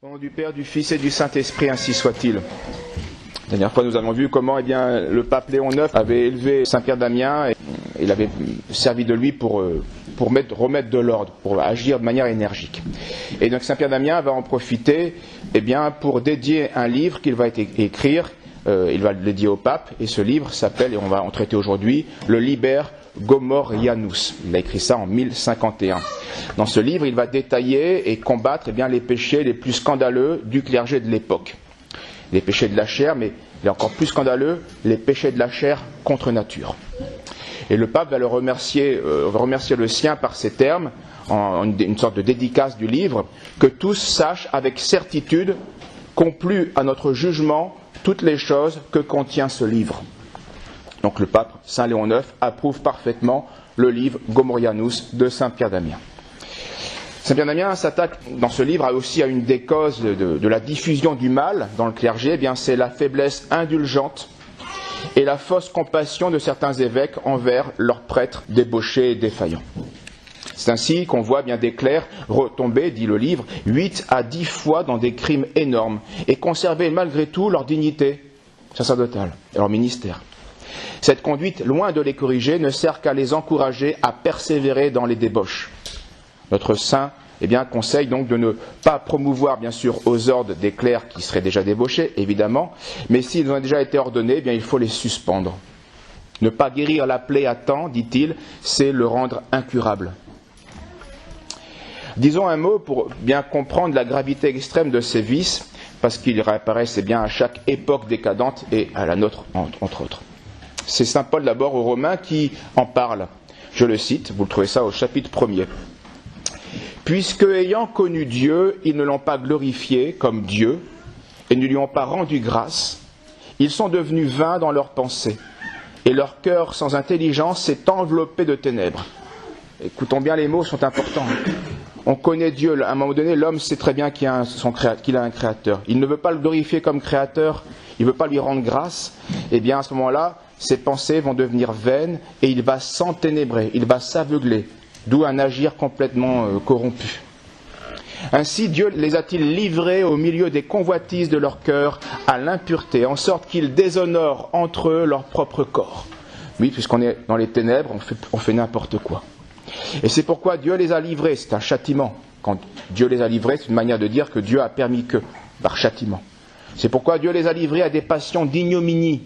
Au nom du Père, du Fils et du Saint-Esprit, ainsi soit-il. La dernière fois, nous avons vu comment le pape Léon IX avait élevé Saint-Pierre d'Amiens et il avait servi de lui pour remettre de l'ordre, pour agir de manière énergique. Et donc Saint-Pierre d'Amiens va en profiter pour dédier un livre qu'il va écrire. Il va le dédier au pape et ce livre s'appelle, et on va en traiter aujourd'hui, le Liber Gomorrhianus. Il a écrit ça en 1051. Dans ce livre, il va détailler et combattre les péchés les plus scandaleux du clergé de l'époque. Les péchés de la chair, mais il est encore plus scandaleux, les péchés de la chair contre nature. Et le pape va remercier le sien par ces termes, en une sorte de dédicace du livre, que tous sachent avec certitude qu'ont plu à notre jugement toutes les choses que contient ce livre. Donc le pape Saint Léon IX approuve parfaitement le livre Gomorrhianus de Saint-Pierre d'Amiens. Saint-Pierre d'Amiens s'attaque dans ce livre aussi à une des causes de la diffusion du mal dans le clergé, c'est la faiblesse indulgente et la fausse compassion de certains évêques envers leurs prêtres débauchés et défaillants. C'est ainsi qu'on voit des clercs retomber, dit le livre, 8 à 10 fois dans des crimes énormes et conserver malgré tout leur dignité sacerdotale et leur ministère. Cette conduite, loin de les corriger, ne sert qu'à les encourager à persévérer dans les débauches. Notre saint conseille donc de ne pas promouvoir bien sûr aux ordres des clercs qui seraient déjà débauchés, évidemment, mais s'ils ont déjà été ordonnés, il faut les suspendre. Ne pas guérir la plaie à temps, dit-il, c'est le rendre incurable. Disons un mot pour bien comprendre la gravité extrême de ces vices, parce qu'ils réapparaissent à chaque époque décadente et à la nôtre, entre autres. C'est saint Paul d'abord aux Romains qui en parle. Je le cite, vous le trouvez ça au chapitre 1er. Puisque, ayant connu Dieu, ils ne l'ont pas glorifié comme Dieu et ne lui ont pas rendu grâce, ils sont devenus vains dans leurs pensées, et leur cœur sans intelligence s'est enveloppé de ténèbres. Écoutons bien, les mots sont importants. On connaît Dieu, à un moment donné, l'homme sait très bien qu'il a un créateur. Il ne veut pas le glorifier comme créateur, il ne veut pas lui rendre grâce. À ce moment-là, ses pensées vont devenir vaines et il va s'enténébrer, il va s'aveugler. D'où un agir complètement corrompu. Ainsi, Dieu les a-t-il livrés au milieu des convoitises de leur cœur à l'impureté, en sorte qu'ils déshonorent entre eux leur propre corps. Oui, puisqu'on est dans les ténèbres, on fait n'importe quoi. Et c'est pourquoi Dieu les a livrés, c'est un châtiment. Quand Dieu les a livrés, c'est une manière de dire que Dieu a permis que, par châtiment. C'est pourquoi Dieu les a livrés à des passions d'ignominie.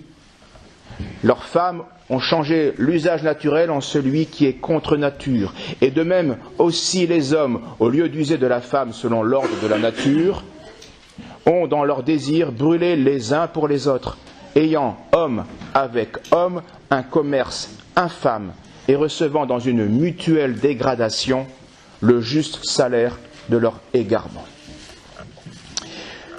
Leurs femmes ont changé l'usage naturel en celui qui est contre nature. Et de même aussi les hommes, au lieu d'user de la femme selon l'ordre de la nature, ont dans leur désir brûlé les uns pour les autres, ayant homme avec homme un commerce infâme et recevant dans une mutuelle dégradation le juste salaire de leur égarement.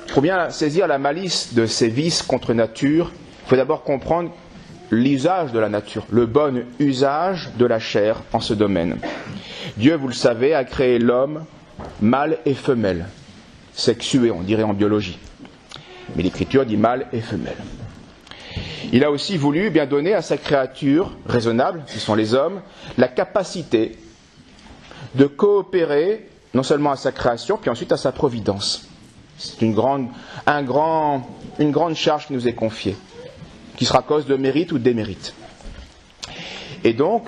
Pour bien saisir la malice de ces vices contre nature, il faut d'abord comprendre l'usage de la nature, le bon usage de la chair en ce domaine. Dieu, vous le savez, a créé l'homme mâle et femelle, sexué, on dirait en biologie. Mais l'Écriture dit mâle et femelle. Il a aussi voulu donner à sa créature raisonnable, qui sont les hommes, la capacité de coopérer non seulement à sa création, puis ensuite à sa providence. C'est une grande charge qui nous est confiée, qui sera cause de mérite ou de démérite. Et donc,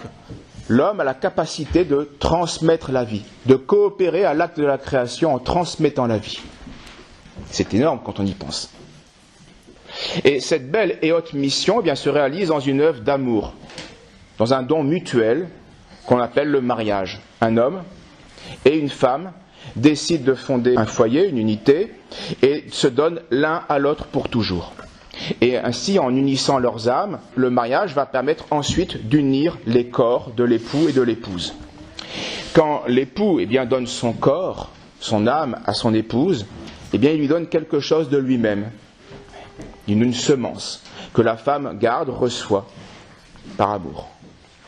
l'homme a la capacité de transmettre la vie, de coopérer à l'acte de la création en transmettant la vie. C'est énorme quand on y pense. Et cette belle et haute mission se réalise dans une œuvre d'amour, dans un don mutuel qu'on appelle le mariage. Un homme et une femme décident de fonder un foyer, une unité, et se donnent l'un à l'autre pour toujours. Et ainsi, en unissant leurs âmes, le mariage va permettre ensuite d'unir les corps de l'époux et de l'épouse. Quand l'époux donne son corps, son âme à son épouse, il lui donne quelque chose de lui-même, une semence que la femme garde, reçoit par amour.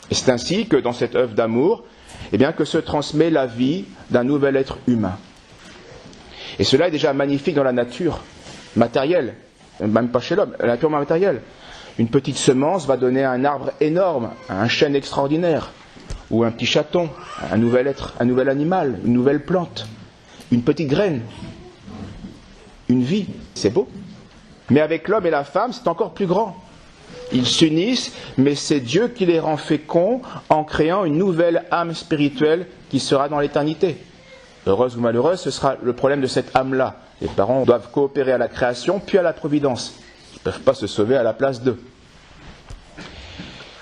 Et c'est ainsi que dans cette œuvre d'amour, que se transmet la vie d'un nouvel être humain. Et cela est déjà magnifique dans la nature matérielle. Même pas chez l'homme, la nature matérielle. Une petite semence va donner un arbre énorme, un chêne extraordinaire, ou un petit chaton, un nouvel être, un nouvel animal, une nouvelle plante, une petite graine. une vie, c'est beau. Mais avec l'homme et la femme, c'est encore plus grand. Ils s'unissent, mais c'est Dieu qui les rend féconds en créant une nouvelle âme spirituelle qui sera dans l'éternité. Heureuse ou malheureuse, ce sera le problème de cette âme-là. Les parents doivent coopérer à la création, puis à la providence. Ils ne peuvent pas se sauver à la place d'eux.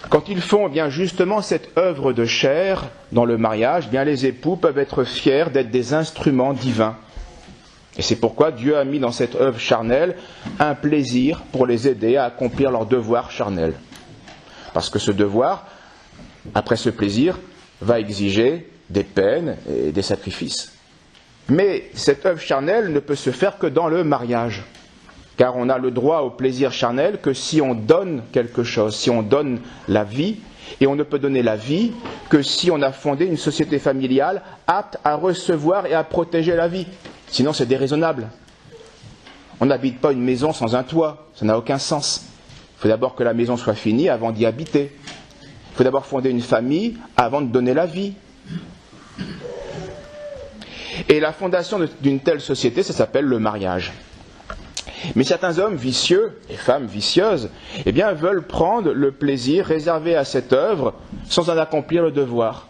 Quand ils font bien justement cette œuvre de chair dans le mariage, bien les époux peuvent être fiers d'être des instruments divins. Et c'est pourquoi Dieu a mis dans cette œuvre charnelle un plaisir pour les aider à accomplir leur devoir charnel. Parce que ce devoir, après ce plaisir, va exiger des peines et des sacrifices. Mais cette œuvre charnelle ne peut se faire que dans le mariage. Car on a le droit au plaisir charnel que si on donne quelque chose, si on donne la vie, et on ne peut donner la vie que si on a fondé une société familiale apte à recevoir et à protéger la vie. Sinon c'est déraisonnable. On n'habite pas une maison sans un toit, ça n'a aucun sens. Il faut d'abord que la maison soit finie avant d'y habiter. Il faut d'abord fonder une famille avant de donner la vie. Et la fondation d'une telle société, ça s'appelle le mariage. Mais certains hommes vicieux et femmes vicieuses, eh bien, veulent prendre le plaisir réservé à cette œuvre sans en accomplir le devoir.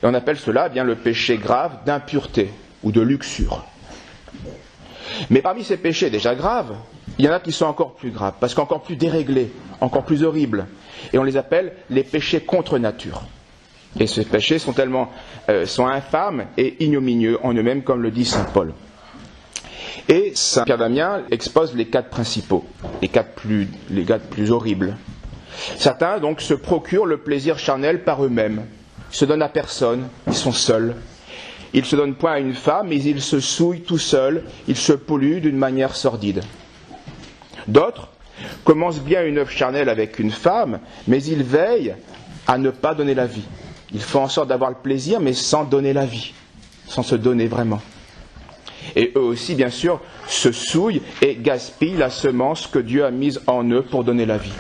Et on appelle cela eh bien le péché grave d'impureté ou de luxure. Mais parmi ces péchés déjà graves, il y en a qui sont encore plus graves, parce qu'encore plus déréglés, encore plus horribles. Et on les appelle les péchés contre nature. Et ces péchés sont infâmes et ignominieux en eux-mêmes, comme le dit saint Paul. Et saint Pierre d'Amiens expose les quatre principaux, les quatre plus horribles. Certains donc se procurent le plaisir charnel par eux-mêmes, ils se donnent à personne, ils sont seuls. Ils ne se donnent point à une femme, mais ils se souillent tout seuls, ils se polluent d'une manière sordide. D'autres commencent bien une œuvre charnelle avec une femme, mais ils veillent à ne pas donner la vie. Ils font en sorte d'avoir le plaisir, mais sans donner la vie, sans se donner vraiment. Et eux aussi, bien sûr, se souillent et gaspillent la semence que Dieu a mise en eux pour donner la vie.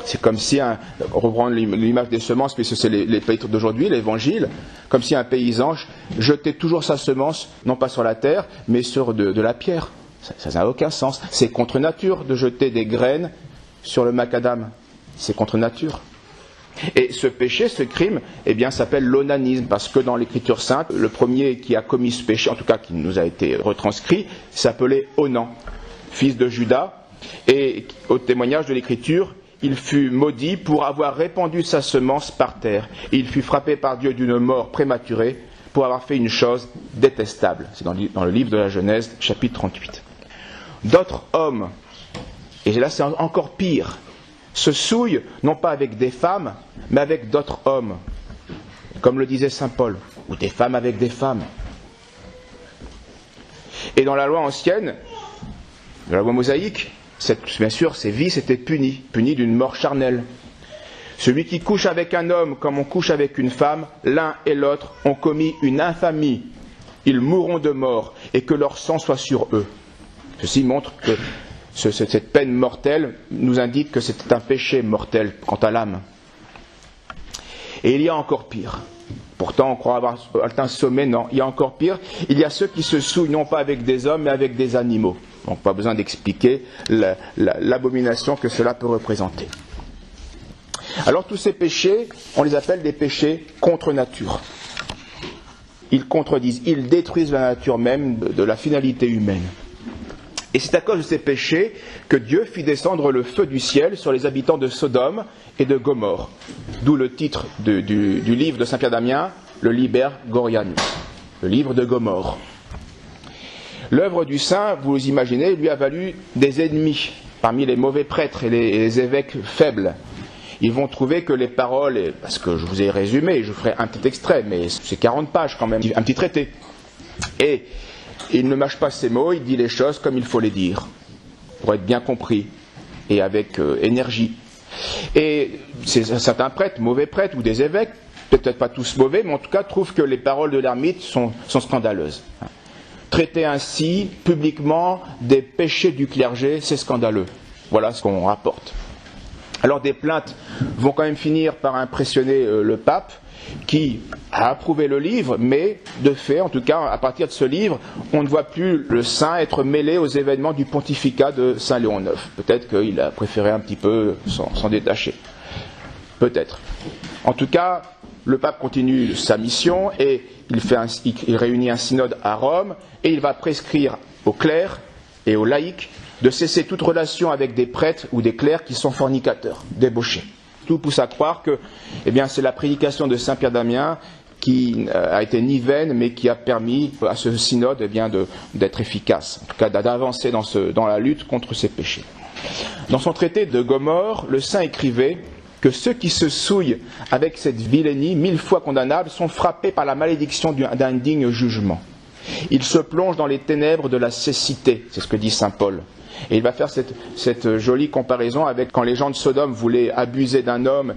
C'est comme si, reprendre l'image des semences, puisque c'est l'épître d'aujourd'hui, l'évangile, comme si un paysan jetait toujours sa semence, non pas sur la terre, mais sur de la pierre. Ça n'a aucun sens. C'est contre nature de jeter des graines sur le macadam. C'est contre nature. Et ce péché, ce crime, eh bien, s'appelle l'onanisme, parce que dans l'Écriture sainte, le premier qui a commis ce péché, en tout cas qui nous a été retranscrit, s'appelait Onan, fils de Judas, et au témoignage de l'Écriture, il fut maudit pour avoir répandu sa semence par terre. Et il fut frappé par Dieu d'une mort prématurée pour avoir fait une chose détestable. C'est dans le livre de la Genèse, chapitre 38. D'autres hommes, et là c'est encore pire, se souillent non pas avec des femmes, mais avec d'autres hommes. Comme le disait saint Paul, ou des femmes avec des femmes. Et dans la loi ancienne, dans la loi mosaïque, bien sûr, ces vices étaient punis d'une mort charnelle. Celui qui couche avec un homme comme on couche avec une femme, l'un et l'autre ont commis une infamie. Ils mourront de mort et que leur sang soit sur eux. Ceci montre que cette peine mortelle nous indique que c'est un péché mortel quant à l'âme. Et il y a encore pire. Pourtant, on croit avoir atteint ce sommet, non. Il y a encore pire. Il y a ceux qui se souillent non pas avec des hommes, mais avec des animaux. Donc, pas besoin d'expliquer l'abomination que cela peut représenter. Alors, tous ces péchés, on les appelle des péchés contre nature. Ils contredisent, ils détruisent la nature même de la finalité humaine. Et c'est à cause de ces péchés que Dieu fit descendre le feu du ciel sur les habitants de Sodome et de Gomorrhe. D'où le titre du livre de saint Pierre d'Amiens, le Liber Gorianus, le livre de Gomorrhe. L'œuvre du saint, vous imaginez, lui a valu des ennemis parmi les mauvais prêtres et les évêques faibles. Ils vont trouver que les paroles, parce que je vous ai résumé, je ferai un petit extrait, mais c'est 40 pages quand même, un petit traité. Et il ne mâche pas ses mots, il dit les choses comme il faut les dire, pour être bien compris, et avec énergie. Et certains prêtres, mauvais prêtres, ou des évêques, peut-être pas tous mauvais, mais en tout cas trouvent que les paroles de l'ermite sont scandaleuses. Traiter ainsi, publiquement, des péchés du clergé, c'est scandaleux. Voilà ce qu'on rapporte. Alors des plaintes vont quand même finir par impressionner le pape, qui a approuvé le livre, mais de fait, en tout cas, à partir de ce livre, on ne voit plus le saint être mêlé aux événements du pontificat de Saint Léon IX. Peut-être qu'il a préféré un petit peu s'en détacher. Peut-être. En tout cas, le pape continue sa mission et il réunit un synode à Rome et il va prescrire aux clercs et aux laïcs de cesser toute relation avec des prêtres ou des clercs qui sont fornicateurs, débauchés. Tout pousse à croire que c'est la prédication de Saint Pierre d'Amiens qui a été ni vaine, mais qui a permis à ce synode d'être efficace, en tout cas d'avancer dans la lutte contre ces péchés. Dans son traité de Gomorrhe, le saint écrivait que ceux qui se souillent avec cette vilainie 1000 fois condamnable sont frappés par la malédiction d'un digne jugement. Ils se plongent dans les ténèbres de la cécité, c'est ce que dit saint Paul. Et il va faire cette jolie comparaison avec quand les gens de Sodome voulaient abuser d'un homme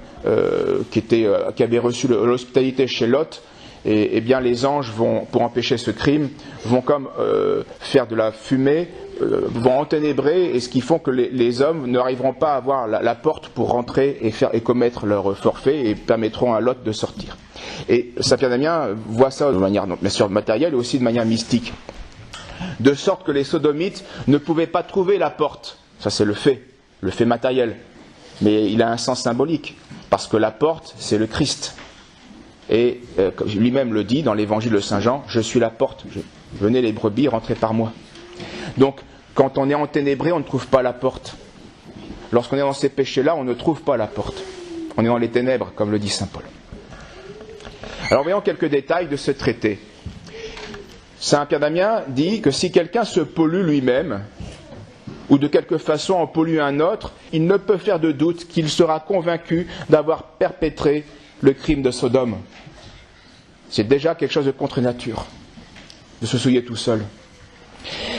qui avait reçu l'hospitalité chez Lot. Et bien les anges vont, pour empêcher ce crime, vont comme faire de la fumée, vont enténébrer, et ce qui font que les hommes n'arriveront pas à avoir la porte pour rentrer et commettre leur forfait, et permettront à Lot de sortir. Et Saint Pierre d'Amiens voit ça de manière bien sûr matérielle et aussi de manière mystique. De sorte que les sodomites ne pouvaient pas trouver la porte. Ça c'est le fait matériel. Mais il a un sens symbolique, parce que la porte c'est le Christ. Et lui-même le dit dans l'évangile de Saint Jean, je suis la porte, venez les brebis, rentrez par moi. Donc quand on est enténébré, on ne trouve pas la porte. Lorsqu'on est dans ces péchés-là, on ne trouve pas la porte. On est dans les ténèbres, comme le dit saint Paul. Alors voyons quelques détails de ce traité. Saint Pierre d'Amiens dit que si quelqu'un se pollue lui-même, ou de quelque façon en pollue un autre, il ne peut faire de doute qu'il sera convaincu d'avoir perpétré le crime de Sodome. C'est déjà quelque chose de contre nature, de se souiller tout seul.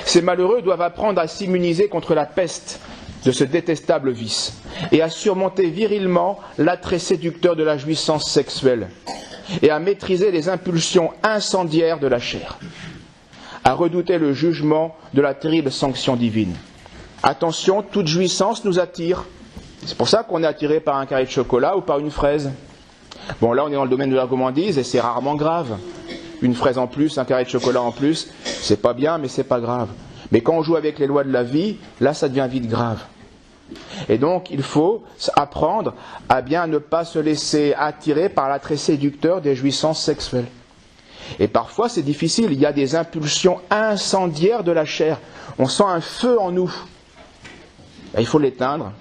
Ces malheureux doivent apprendre à s'immuniser contre la peste de ce détestable vice, et à surmonter virilement l'attrait séducteur de la jouissance sexuelle, et à maîtriser les impulsions incendiaires de la chair, à redouter le jugement de la terrible sanction divine. Attention, toute jouissance nous attire. C'est pour ça qu'on est attiré par un carré de chocolat ou par une fraise. Bon, là on est dans le domaine de la gourmandise et c'est rarement grave. Une fraise en plus, un carré de chocolat en plus, c'est pas bien mais c'est pas grave. Mais quand on joue avec les lois de la vie, là ça devient vite grave. Et donc il faut apprendre à bien ne pas se laisser attirer par l'attrait séducteur des jouissances sexuelles. Et parfois c'est difficile, il y a des impulsions incendiaires de la chair. On sent un feu en nous. Et il faut l'éteindre,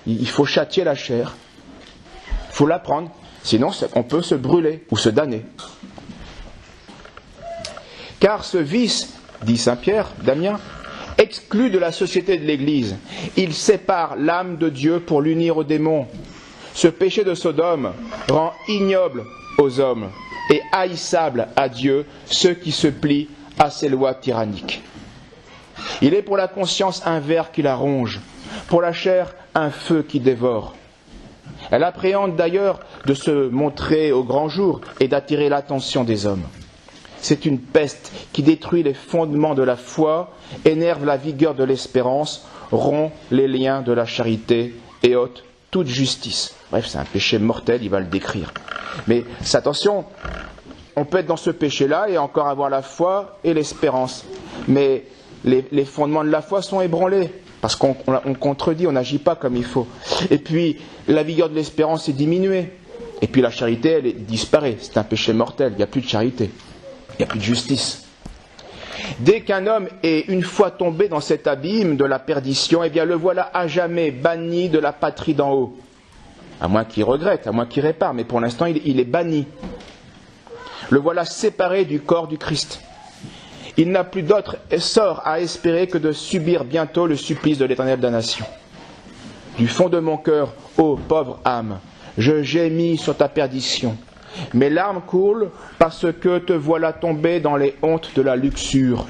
il faut châtier la chair, il faut l'apprendre, sinon on peut se brûler ou se damner. Car ce vice, dit saint Pierre d'Amiens, exclut de la société de l'Église. Il sépare l'âme de Dieu pour l'unir aux démons. Ce péché de Sodome rend ignoble aux hommes et haïssable à Dieu ceux qui se plient à ses lois tyranniques. Il est pour la conscience un ver qui la ronge, pour la chair un feu qui dévore. Elle appréhende d'ailleurs de se montrer au grand jour et d'attirer l'attention des hommes. C'est une peste qui détruit les fondements de la foi, énerve la vigueur de l'espérance, rompt les liens de la charité et ôte toute justice. Bref, c'est un péché mortel, il va le décrire. Mais attention, on peut être dans ce péché-là et encore avoir la foi et l'espérance. Mais les fondements de la foi sont ébranlés, parce qu'on contredit, on n'agit pas comme il faut. Et puis, la vigueur de l'espérance est diminuée. Et puis la charité, elle disparaît. C'est un péché mortel, il n'y a plus de charité. Il n'y a plus de justice. Dès qu'un homme est une fois tombé dans cet abîme de la perdition, eh bien le voilà à jamais banni de la patrie d'en haut. À moins qu'il regrette, à moins qu'il répare, mais pour l'instant il est banni. Le voilà séparé du corps du Christ. Il n'a plus d'autre sort à espérer que de subir bientôt le supplice de l'éternelle damnation. Du fond de mon cœur, ô pauvre âme, je gémis sur ta perdition. Mes larmes coulent parce que te voilà tombé dans les hontes de la luxure.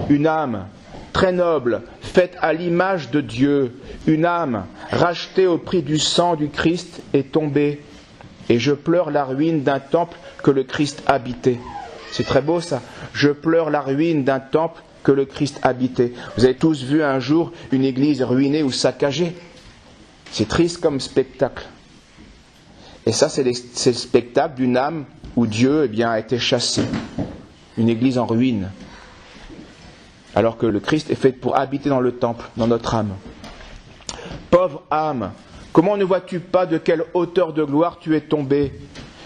Une âme très noble, faite à l'image de Dieu, une âme rachetée au prix du sang du Christ est tombée, et je pleure la ruine d'un temple que le Christ habitait. C'est très beau ça. Je pleure la ruine d'un temple que le Christ habitait. Vous avez tous vu un jour une église ruinée ou saccagée. C'est triste comme spectacle. Et ça, c'est le spectacle d'une âme où Dieu a été chassé. Une église en ruine. Alors que le Christ est fait pour habiter dans le temple, dans notre âme. Pauvre âme, comment ne vois-tu pas de quelle hauteur de gloire tu es tombé?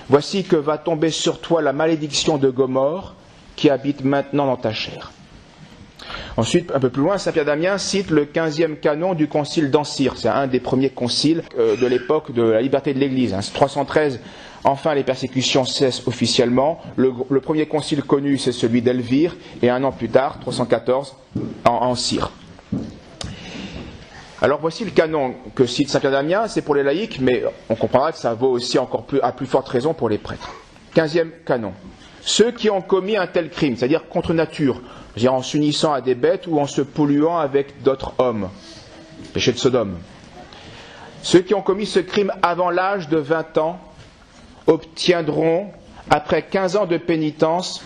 Voici que va tomber sur toi la malédiction de Gomorrhe qui habite maintenant dans ta chair. Ensuite, un peu plus loin, saint Pierre d'Amiens cite le 15e canon du concile d'Ancyre. C'est un des premiers conciles de l'époque de la liberté de l'Église. 313, enfin les persécutions cessent officiellement. Le premier concile connu, c'est celui d'Elvire, et un an plus tard, 314, en Ancyre. Alors voici le canon que cite saint Pierre d'Amiens, c'est pour les laïcs, mais on comprendra que ça vaut aussi encore plus, à plus forte raison pour les prêtres. 15e canon. Ceux qui ont commis un tel crime, c'est-à-dire contre nature, c'est-à-dire en s'unissant à des bêtes ou en se polluant avec d'autres hommes, péché de Sodome. Ceux qui ont commis ce crime avant l'âge de 20 ans obtiendront, après 15 ans de pénitence,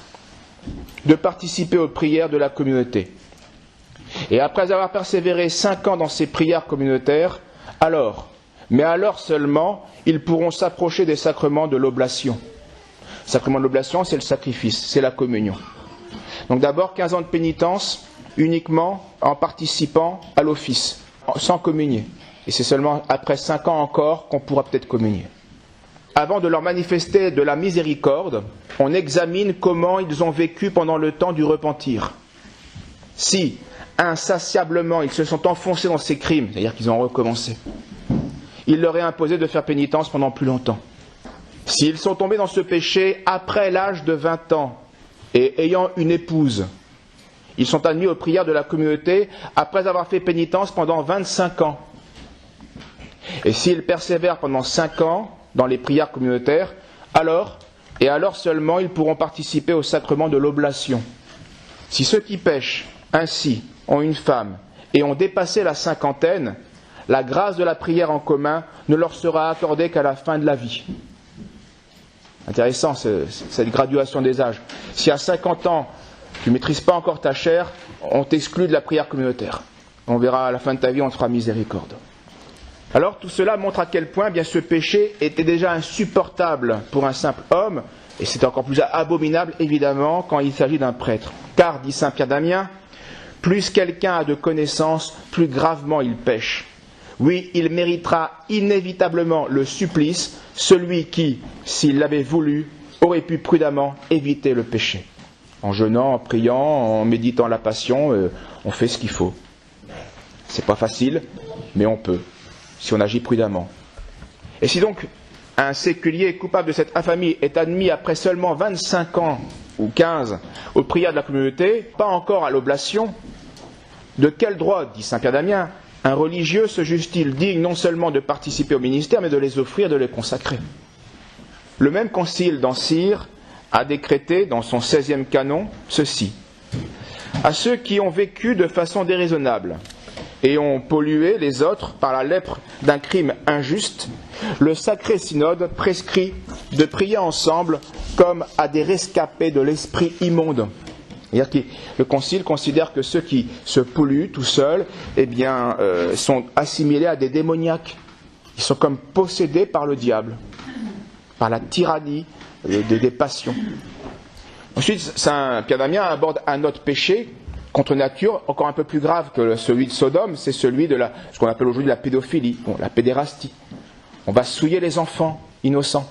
de participer aux prières de la communauté. Et après avoir persévéré 5 ans dans ces prières communautaires, alors seulement, ils pourront s'approcher des sacrements de l'oblation. Le sacrement de l'oblation, c'est le sacrifice, c'est la communion. Donc d'abord 15 ans de pénitence, uniquement en participant à l'office, sans communier. Et c'est seulement après 5 ans encore qu'on pourra peut-être communier. Avant de leur manifester de la miséricorde, on examine comment ils ont vécu pendant le temps du repentir. Si, insatiablement, ils se sont enfoncés dans ces crimes, c'est-à-dire qu'ils ont recommencé, il leur est imposé de faire pénitence pendant plus longtemps. S'ils sont tombés dans ce péché après l'âge de 20 ans et ayant une épouse, ils sont admis aux prières de la communauté après avoir fait pénitence pendant 25 ans. Et s'ils persévèrent pendant 5 ans dans les prières communautaires, alors seulement ils pourront participer au sacrement de l'oblation. Si ceux qui pêchent ainsi ont une femme et ont dépassé la cinquantaine, la grâce de la prière en commun ne leur sera accordée qu'à la fin de la vie. Intéressant cette graduation des âges. Si à 50 ans tu ne maîtrises pas encore ta chair, on t'exclut de la prière communautaire. On verra à la fin de ta vie, on te fera miséricorde. Alors tout cela montre à quel point ce péché était déjà insupportable pour un simple homme, et c'est encore plus abominable évidemment quand il s'agit d'un prêtre. Car, dit saint Pierre d'Amiens, plus quelqu'un a de connaissances, plus gravement il pêche. Oui, il méritera inévitablement le supplice, celui qui, s'il l'avait voulu, aurait pu prudemment éviter le péché. En jeûnant, en priant, en méditant la passion, on fait ce qu'il faut. C'est pas facile, mais on peut, si on agit prudemment. Et si donc un séculier coupable de cette infamie est admis après seulement 25 ans ou 15 aux prières de la communauté, pas encore à l'oblation, de quel droit, dit saint Pierre d'Amiens, un religieux se juge-t-il digne non seulement de participer au ministère, mais de les offrir, de les consacrer? Le même concile d'Ancyre a décrété, dans son 16e canon, ceci. À ceux qui ont vécu de façon déraisonnable et ont pollué les autres par la lèpre d'un crime injuste, le sacré synode prescrit de prier ensemble comme à des rescapés de l'esprit immonde. C'est-à-dire que le concile considère que ceux qui se polluent tout seuls, sont assimilés à des démoniaques. Ils sont comme possédés par le diable, par la tyrannie des passions. Ensuite, saint Pierre d'Amiens aborde un autre péché contre nature, encore un peu plus grave que celui de Sodome, c'est celui de ce qu'on appelle aujourd'hui la pédophilie, la pédérastie. On va souiller les enfants innocents.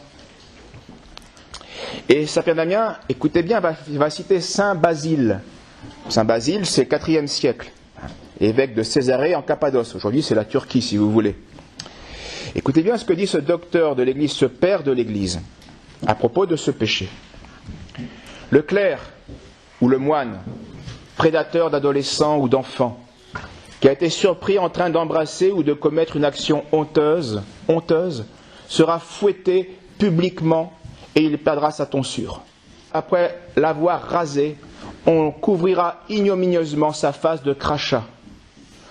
Et saint Pierre d'Amiens, écoutez bien, va citer saint Basile. Saint Basile, c'est le IVe siècle, évêque de Césarée en Cappadoce. Aujourd'hui, c'est la Turquie, si vous voulez. Écoutez bien ce que dit ce docteur de l'Église, ce père de l'Église, à propos de ce péché. Le clerc ou le moine, prédateur d'adolescents ou d'enfants, qui a été surpris en train d'embrasser ou de commettre une action honteuse, sera fouetté publiquement et il perdra sa tonsure. Après l'avoir rasé, on couvrira ignominieusement sa face de crachat.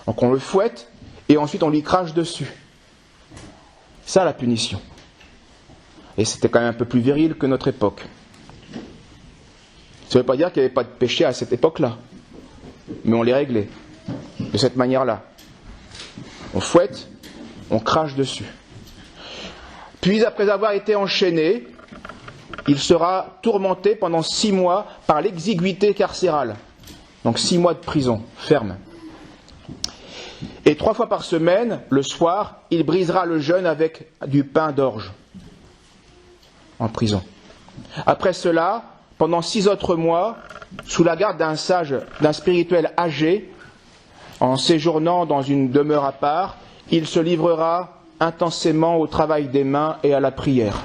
Donc on le fouette et ensuite on lui crache dessus. Ça la punition. Et c'était quand même un peu plus viril que notre époque. Ça ne veut pas dire qu'il n'y avait pas de péché à cette époque-là. Mais on les réglait de cette manière-là. On fouette, on crache dessus. Puis, après avoir été enchaîné, il sera tourmenté pendant 6 mois par l'exiguïté carcérale. Donc 6 mois de prison ferme. Et 3 fois par semaine, le soir, il brisera le jeûne avec du pain d'orge en prison. Après cela, pendant 6 autres mois, sous la garde d'un sage, d'un spirituel âgé, en séjournant dans une demeure à part, il se livrera intensément au travail des mains et à la prière.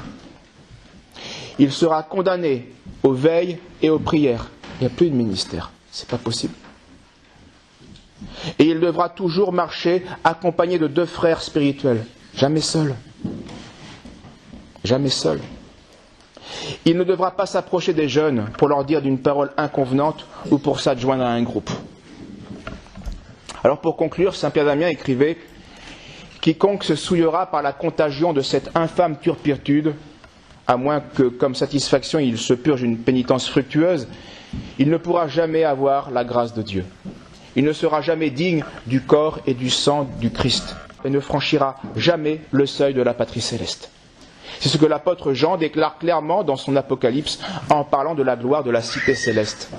Il sera condamné aux veilles et aux prières. Il n'y a plus de ministère, c'est pas possible. Et il devra toujours marcher accompagné de 2 frères spirituels, jamais seul. Jamais seul. Il ne devra pas s'approcher des jeunes pour leur dire d'une parole inconvenante ou pour s'adjoindre à un groupe. Alors pour conclure, saint Pierre d'Amiens écrivait « Quiconque se souillera par la contagion de cette infâme turpitude, à moins que, comme satisfaction, il se purge une pénitence fructueuse, il ne pourra jamais avoir la grâce de Dieu. Il ne sera jamais digne du corps et du sang du Christ et ne franchira jamais le seuil de la patrie céleste. » C'est ce que l'apôtre Jean déclare clairement dans son Apocalypse en parlant de la gloire de la cité céleste.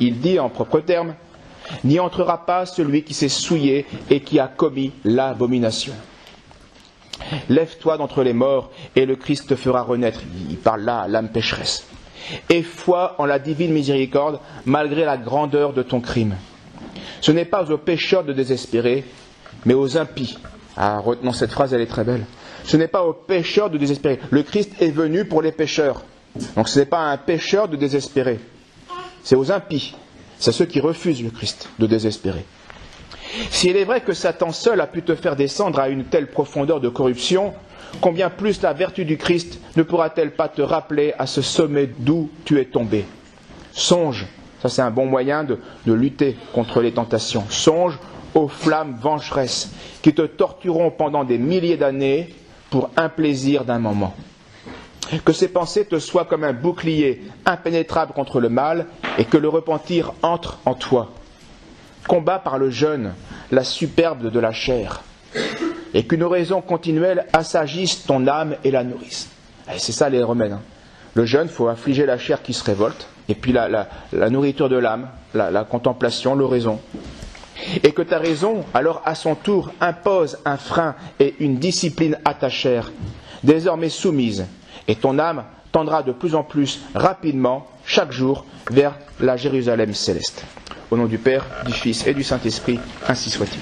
Il dit en propres termes « N'y entrera pas celui qui s'est souillé et qui a commis l'abomination. Lève-toi d'entre les morts et le Christ te fera renaître. » Il parle là à l'âme pécheresse. « Et foi en la divine miséricorde malgré la grandeur de ton crime. Ce n'est pas aux pécheurs de désespérer, mais aux impies. » Ah, retenons cette phrase, elle est très belle. Ce n'est pas aux pécheurs de désespérer. Le Christ est venu pour les pécheurs. Donc ce n'est pas à un pécheur de désespérer. C'est aux impies. C'est à ceux qui refusent le Christ de désespérer. S'il est vrai que Satan seul a pu te faire descendre à une telle profondeur de corruption, combien plus la vertu du Christ ne pourra-t-elle pas te rappeler à ce sommet d'où tu es tombé? Songe, ça c'est un bon moyen de lutter contre les tentations. Songe aux flammes vengeresses qui te tortureront pendant des milliers d'années pour un plaisir d'un moment. Que ces pensées te soient comme un bouclier impénétrable contre le mal et que le repentir entre en toi. Combat par le jeûne la superbe de la chair et qu'une oraison continuelle assagisse ton âme et la nourrisse. Et c'est ça les remèdes. Le jeûne, il faut affliger la chair qui se révolte et puis la nourriture de l'âme, la contemplation, l'oraison. Et que ta raison, alors à son tour, impose un frein et une discipline à ta chair, désormais soumise, et ton âme tendra de plus en plus rapidement, chaque jour, vers la Jérusalem céleste. Au nom du Père, du Fils et du Saint-Esprit, ainsi soit-il.